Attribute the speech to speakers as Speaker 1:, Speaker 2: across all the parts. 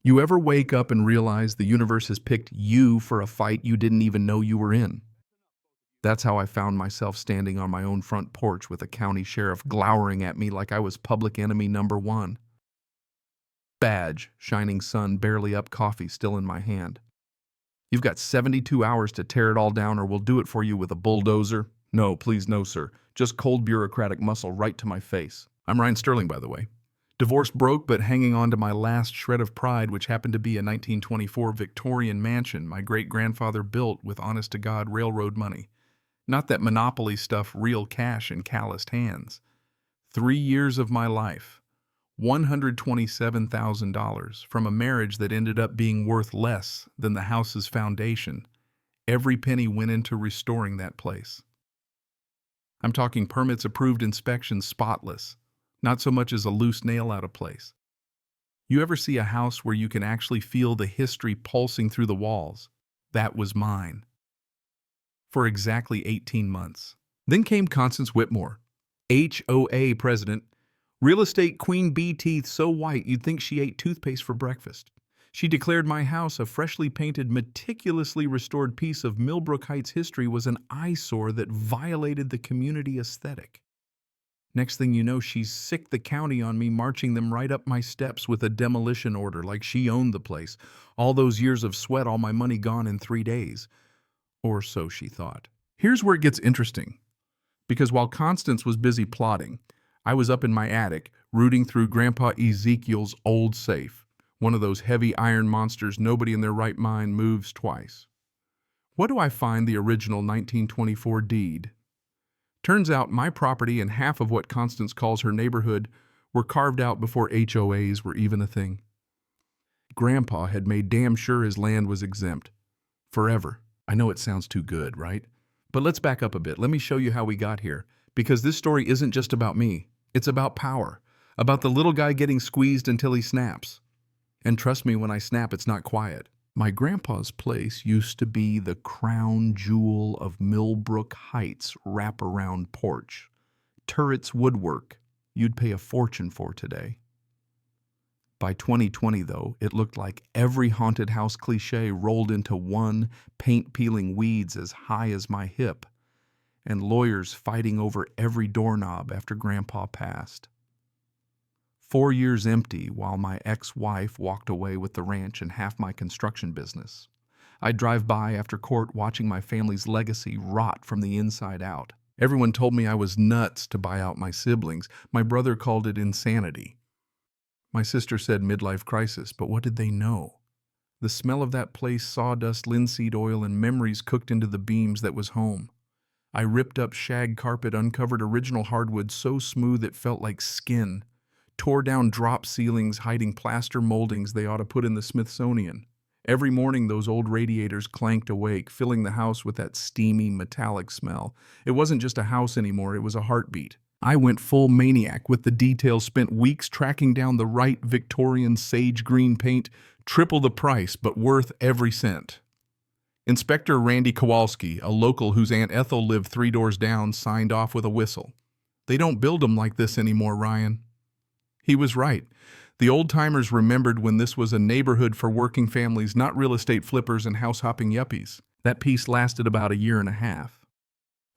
Speaker 1: You ever wake up and realize the universe has picked you for a fight you didn't even know you were in? That's how I found myself standing on my own front porch with a county sheriff glowering at me like I was public enemy number one. Badge, shining sun, barely up, coffee still in my hand. You've got 72 hours to tear it all down, or we'll do it for you with a bulldozer. No, please, no, sir. Just cold bureaucratic muscle right to my face. I'm Ryan Sterling, by the way. Divorced broke, but hanging on to my last shred of pride, which happened to be a 1924 Victorian mansion my great-grandfather built with honest-to-God railroad money. Not that monopoly stuff, real cash in calloused hands. 3 years of my life. $127,000 from a marriage that ended up being worth less than the house's foundation. Every penny went into restoring that place. I'm talking permits approved, inspections spotless, not so much as a loose nail out of place. You ever see a house where you can actually feel the history pulsing through the walls? That was mine. For exactly 18 months. Then came Constance Whitmore, HOA president, real estate queen bee, teeth so white you'd think she ate toothpaste for breakfast. She declared my house, a freshly painted, meticulously restored piece of Millbrook Heights history, was an eyesore that violated the community aesthetic. Next thing you know, she's sicked the county on me, marching them right up my steps with a demolition order like she owned the place. All those years of sweat, all my money gone in 3 days. Or so she thought. Here's where it gets interesting. Because while Constance was busy plotting, I was up in my attic, rooting through Grandpa Ezekiel's old safe, one of those heavy iron monsters nobody in their right mind moves twice. What do I find? The original 1924 deed. Turns out my property and half of what Constance calls her neighborhood were carved out before HOAs were even a thing. Grandpa had made damn sure his land was exempt. Forever. I know it sounds too good, right? But let's back up a bit. Let me show you how we got here. Because this story isn't just about me. It's about power. About the little guy getting squeezed until he snaps. And trust me, when I snap, it's not quiet. My grandpa's place used to be the crown jewel of Millbrook Heights wraparound porch. Turrets woodwork you'd pay a fortune for today. By 2020, though, it looked like every haunted house cliche rolled into one, paint-peeling weeds as high as my hip, and lawyers fighting over every doorknob after Grandpa passed. 4 years empty while my ex-wife walked away with the ranch and half my construction business. I'd drive by after court watching my family's legacy rot from the inside out. Everyone told me I was nuts to buy out my siblings. My brother called it insanity. My sister said midlife crisis, but what did they know? The smell of that place, sawdust, linseed oil, and memories cooked into the beams that was home. I ripped up shag carpet, uncovered original hardwood so smooth it felt like skin, tore down drop ceilings hiding plaster moldings they ought to put in the Smithsonian. Every morning those old radiators clanked awake, filling the house with that steamy, metallic smell. It wasn't just a house anymore, it was a heartbeat. I went full maniac with the details, spent weeks tracking down the right Victorian sage green paint, triple the price, but worth every cent. Inspector Randy Kowalski, a local whose Aunt Ethel lived 3 doors down, signed off with a whistle. They don't build them like this anymore, Ryan. He was right. The old-timers remembered when this was a neighborhood for working families, not real estate flippers and house-hopping yuppies. That piece lasted about a year and a half.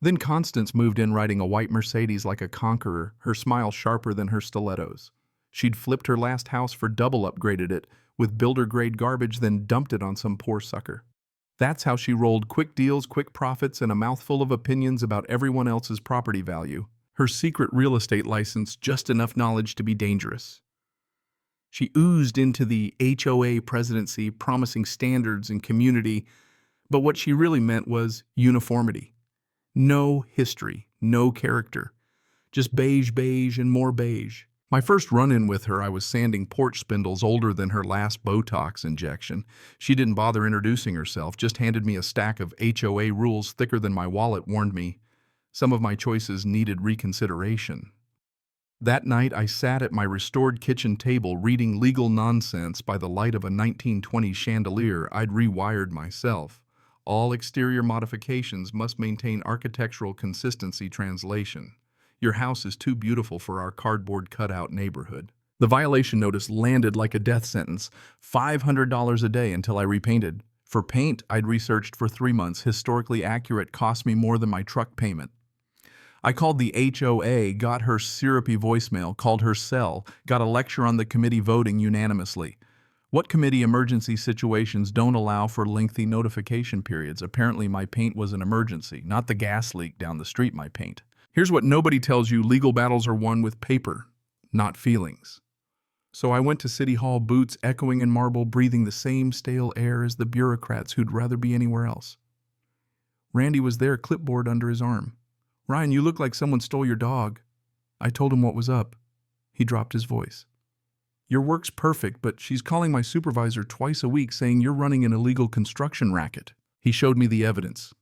Speaker 1: Then Constance moved in riding a white Mercedes like a conqueror, her smile sharper than her stilettos. She'd flipped her last house for double, upgraded it with builder-grade garbage, then dumped it on some poor sucker. That's how she rolled: quick deals, quick profits, and a mouthful of opinions about everyone else's property value. Her secret real estate license, just enough knowledge to be dangerous. She oozed into the HOA presidency, promising standards and community, but what she really meant was uniformity. No history, no character. Just beige, beige, and more beige. My first run-in with her, I was sanding porch spindles older than her last Botox injection. She didn't bother introducing herself, just handed me a stack of HOA rules thicker than my wallet, warned me some of my choices needed reconsideration. That night, I sat at my restored kitchen table reading legal nonsense by the light of a 1920s chandelier I'd rewired myself. All exterior modifications must maintain architectural consistency. Translation: your house is too beautiful for our cardboard cutout neighborhood. The violation notice landed like a death sentence, $500 a day until I repainted. For paint, I'd researched for 3 months. Historically accurate cost me more than my truck payment. I called the HOA, got her syrupy voicemail, called her cell, got a lecture on the committee voting unanimously. What committee emergency situations don't allow for lengthy notification periods? Apparently my paint was an emergency, not the gas leak down the street my paint. Here's what nobody tells you: legal battles are won with paper, not feelings. So I went to City Hall, boots echoing in marble, breathing the same stale air as the bureaucrats who'd rather be anywhere else. Randy was there, clipboard under his arm. "Ryan, you look like someone stole your dog." I told him what was up. He dropped his voice. "Your work's perfect, but she's calling my supervisor twice a week saying you're running an illegal construction racket." He showed me the evidence.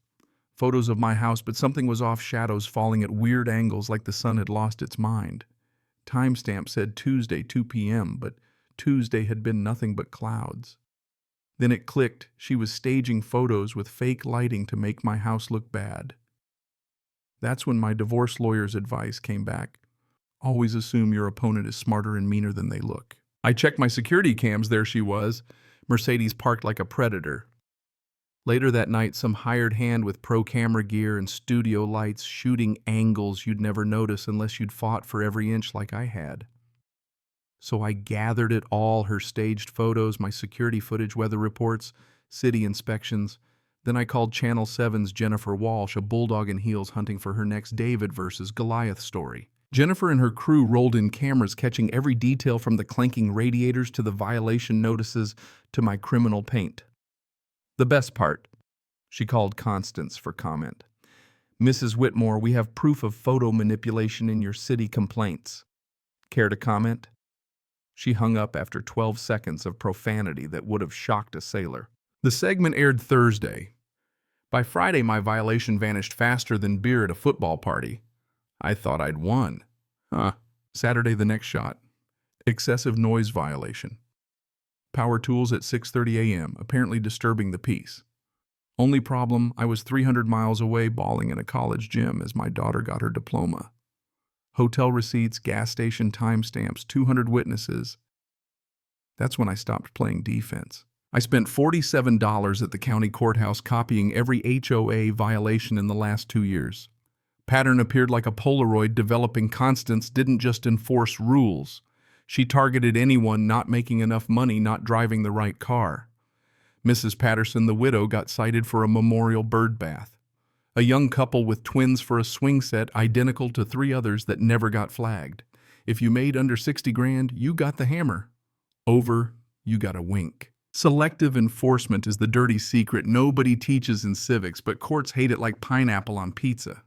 Speaker 1: Photos of my house, but something was off, shadows falling at weird angles like the sun had lost its mind. Timestamp said Tuesday, 2 p.m., but Tuesday had been nothing but clouds. Then it clicked. She was staging photos with fake lighting to make my house look bad. That's when my divorce lawyer's advice came back. Always assume your opponent is smarter and meaner than they look. I checked my security cams. There she was, Mercedes parked like a predator. Later that night, some hired hand with pro camera gear and studio lights shooting angles you'd never notice unless you'd fought for every inch like I had. So I gathered it all: her staged photos, my security footage, weather reports, city inspections. Then I called Channel 7's Jennifer Walsh, a bulldog in heels hunting for her next David versus Goliath story. Jennifer and her crew rolled in cameras, catching every detail from the clanking radiators to the violation notices to my criminal paint. The best part, she called Constance for comment. "Mrs. Whitmore, we have proof of photo manipulation in your city complaints. Care to comment?" She hung up after 12 seconds of profanity that would have shocked a sailor. The segment aired Thursday. By Friday, my violation vanished faster than beer at a football party. I thought I'd won. Saturday, the next shot. Excessive noise violation. Power tools at 6:30 a.m., apparently disturbing the peace. Only problem, I was 300 miles away bawling in a college gym as my daughter got her diploma. Hotel receipts, gas station timestamps, 200 witnesses. That's when I stopped playing defense. I spent $47 at the county courthouse copying every HOA violation in the last 2 years. Pattern appeared like a Polaroid developing. Constance didn't just enforce rules. She targeted anyone not making enough money, not driving the right car. Mrs. Patterson, the widow, got cited for a memorial bird bath. A young couple with twins for a swing set identical to 3 others that never got flagged. If you made under 60 grand, you got the hammer. Over, you got a wink. Selective enforcement is the dirty secret nobody teaches in civics, but courts hate it like pineapple on pizza.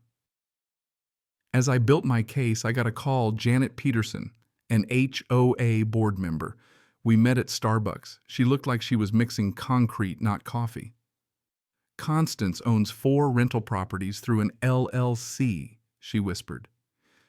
Speaker 1: As I built my case, I got a call. Janet Peterson, an HOA board member. We met at Starbucks. She looked like she was mixing concrete, not coffee. "Constance owns 4 rental properties through an LLC, she whispered.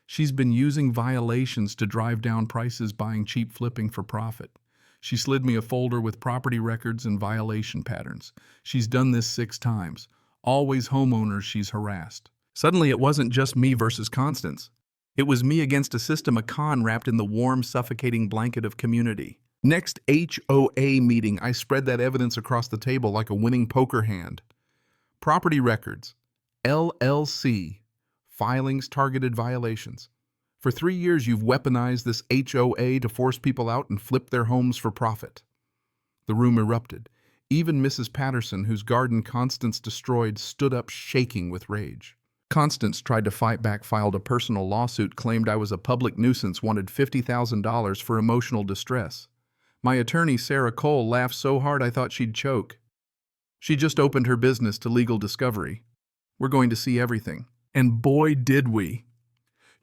Speaker 1: She's been using violations to drive down prices, buying cheap, flipping for profit. She slid me a folder with property records and violation patterns. She's done this 6 times. Always homeowners she's harassed." Suddenly it wasn't just me versus Constance. It was me against a system, a con wrapped in the warm, suffocating blanket of community. Next HOA meeting, I spread that evidence across the table like a winning poker hand. Property records, LLC, filings, targeted violations. For 3 years, you've weaponized this HOA to force people out and flip their homes for profit. The room erupted. Even Mrs. Patterson, whose garden Constance destroyed, stood up shaking with rage. Constance tried to fight back, filed a personal lawsuit, claimed I was a public nuisance, wanted $50,000 for emotional distress. My attorney, Sarah Cole, laughed so hard I thought she'd choke. She just opened her business to legal discovery. We're going to see everything. And boy, did we.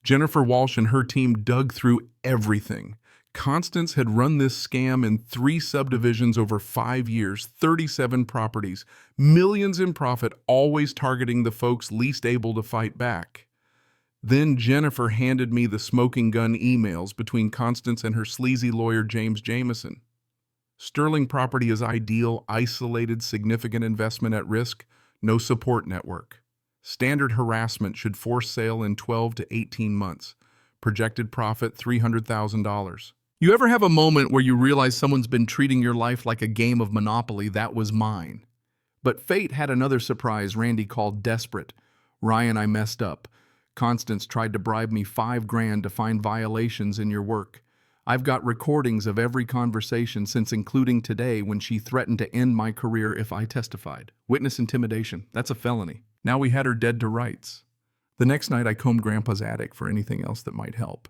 Speaker 1: Jennifer Walsh and her team dug through everything. Constance had run this scam in 3 subdivisions over 5 years, 37 properties, millions in profit, always targeting the folks least able to fight back. Then Jennifer handed me the smoking gun emails between Constance and her sleazy lawyer, James Jameson. Sterling property is ideal, isolated, significant investment at risk, no support network. Standard harassment should force sale in 12 to 18 months. Projected profit $300,000. You ever have a moment where you realize someone's been treating your life like a game of Monopoly? That was mine. But fate had another surprise Randy called desperate. Ryan, I messed up. Constance tried to bribe me $5,000 to find violations in your work. I've got recordings of every conversation since including today when she threatened to end my career if I testified. Witness intimidation. That's a felony. Now we had her dead to rights. The next night I combed Grandpa's attic for anything else that might help.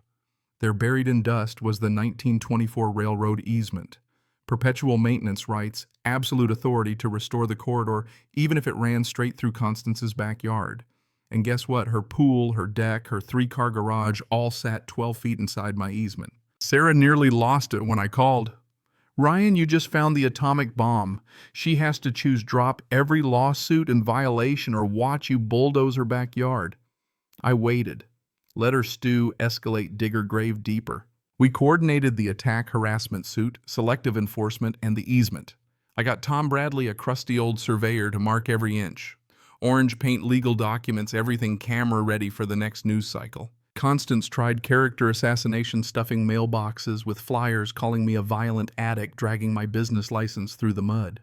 Speaker 1: There buried in dust was the 1924 railroad easement. Perpetual maintenance rights, absolute authority to restore the corridor, even if it ran straight through Constance's backyard. And guess what? Her pool, her deck, her 3-car garage all sat 12 feet inside my easement. Sarah nearly lost it when I called. Ryan, you just found the atomic bomb. She has to choose drop every lawsuit and violation or watch you bulldoze her backyard. I waited. Let her stew, escalate, dig her grave deeper. We coordinated the attack harassment suit, selective enforcement, and the easement. I got Tom Bradley, a crusty old surveyor, to mark every inch. Orange paint legal documents, everything camera ready for the next news cycle. Constance tried character assassination, stuffing mailboxes with flyers calling me a violent addict dragging my business license through the mud.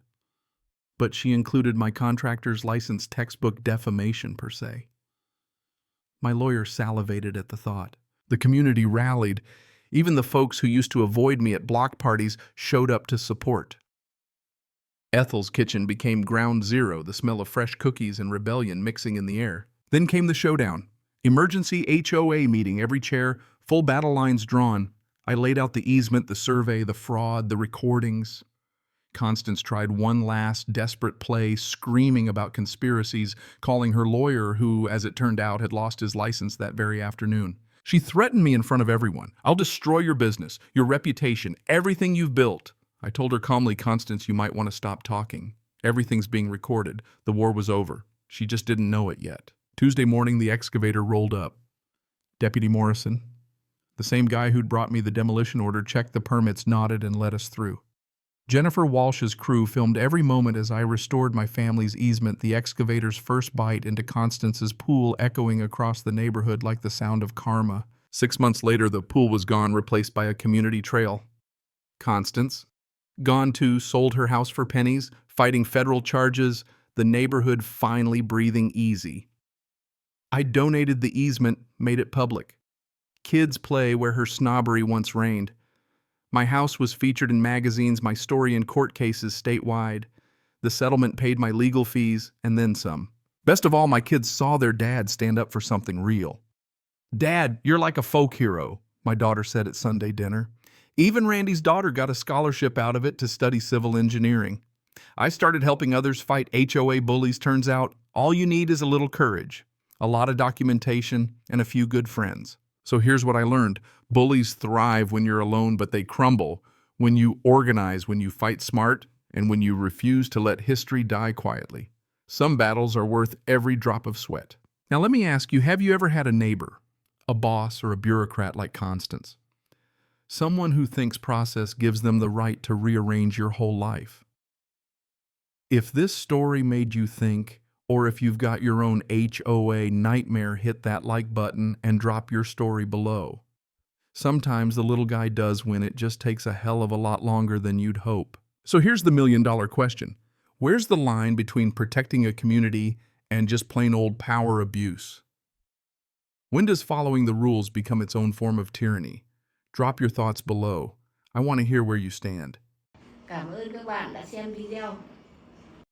Speaker 1: But she included my contractor's license textbook defamation per se. My lawyer salivated at the thought. The community rallied. Even the folks who used to avoid me at block parties showed up to support. Ethel's kitchen became ground zero, the smell of fresh cookies and rebellion mixing in the air. Then came the showdown. Emergency HOA meeting, every chair, full battle lines drawn. I laid out the easement, the survey, the fraud, the recordings. Constance tried one last desperate play, screaming about conspiracies, calling her lawyer, who, as it turned out, had lost his license that very afternoon. She threatened me in front of everyone. I'll destroy your business, your reputation, everything you've built. I told her calmly, Constance, you might want to stop talking. Everything's being recorded. The war was over. She just didn't know it yet. Tuesday morning, the excavator rolled up. Deputy Morrison, the same guy who'd brought me the demolition order, checked the permits, nodded, and let us through. Jennifer Walsh's crew filmed every moment as I restored my family's easement, the excavator's first bite into Constance's pool echoing across the neighborhood like the sound of karma. 6 months later, the pool was gone, replaced by a community trail. Constance, gone too, sold her house for pennies, fighting federal charges, the neighborhood finally breathing easy. I donated the easement, made it public. Kids play where her snobbery once reigned. My house was featured in magazines, my story in court cases statewide. The settlement paid my legal fees, and then some. Best of all, my kids saw their dad stand up for something real. Dad, you're like a folk hero, my daughter said at Sunday dinner. Even Randy's daughter got a scholarship out of it to study civil engineering. I started helping others fight HOA bullies. Turns out, all you need is a little courage, a lot of documentation, and a few good friends. So here's what I learned. Bullies thrive when you're alone, but they crumble when you organize, when you fight smart, and when you refuse to let history die quietly. Some battles are worth every drop of sweat. Now let me ask you, have you ever had a neighbor, a boss, or a bureaucrat like Constance? Someone who thinks process gives them the right to rearrange your whole life. If this story made you think, or if you've got your own HOA nightmare, hit that like button and drop your story below. Sometimes the little guy does win. It just takes a hell of a lot longer than you'd hope. So here's the million-dollar question. Where's the line between protecting a community and just plain old power abuse? When does following the rules become its own form of tyranny? Drop your thoughts below. I want to hear where you stand.
Speaker 2: Cảm ơn các bạn đã xem video.